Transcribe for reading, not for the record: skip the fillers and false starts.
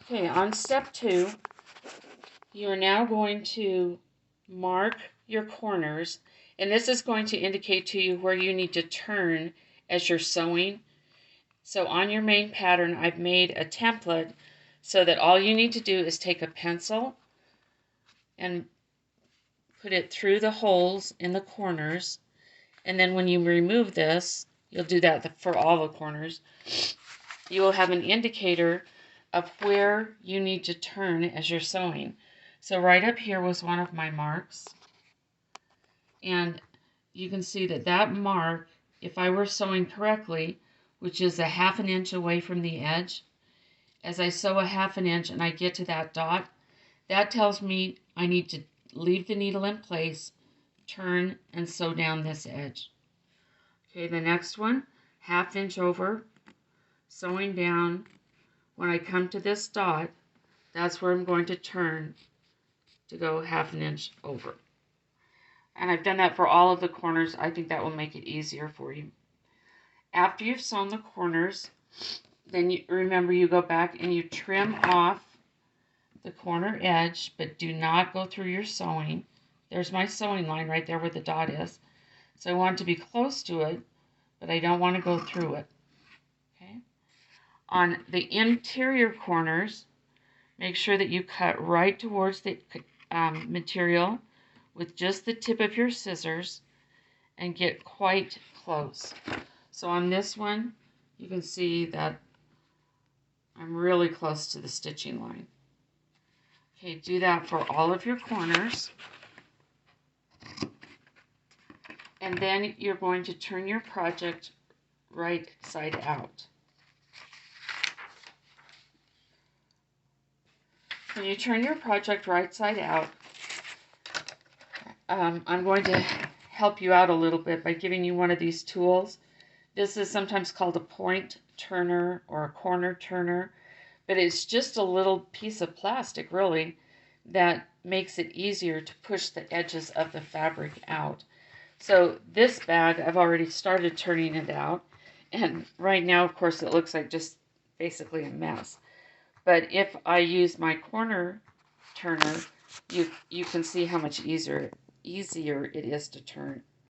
Okay, on step 2, you are now going to mark your corners, and this is going to indicate to you where you need to turn as you're sewing. So on your main pattern, I've made a template so that all you need to do is take a pencil and put it through the holes in the corners, and then when you remove this, you'll do that for all the corners, you will have an indicator of where you need to turn as you're sewing. So right up here was one of my marks, and you can see that that mark, if I were sewing correctly, which is a 1/2 inch away from the edge, as I sew a 1/2 inch and I get to that dot, that tells me I need to leave the needle in place, turn, and sew down this edge. Okay, the next one, 1/2 inch over, sewing down. When I come to this dot, that's where I'm going to turn to go 1/2 inch over. And I've done that for all of the corners. I think that will make it easier for you. After you've sewn the corners, then you remember you go back and you trim off the corner edge, but do not go through your sewing. There's my sewing line right there where the dot is. So I want to be close to it, but I don't want to go through it. Okay. On the interior corners, make sure that you cut right towards the material with just the tip of your scissors and get quite close. So on this one, you can see that I'm really close to the stitching line. Okay, do that for all of your corners. And then you're going to turn your project right side out. When you turn your project right side out, I'm going to help you out a little bit by giving you one of these tools. This is sometimes called a point turner or a corner turner, but it's just a little piece of plastic, really, that makes it easier to push the edges of the fabric out. So this bag, I've already started turning it out, and right now, of course, it looks like just basically a mess. But if I use my corner turner, you can see how much easier it is to turn.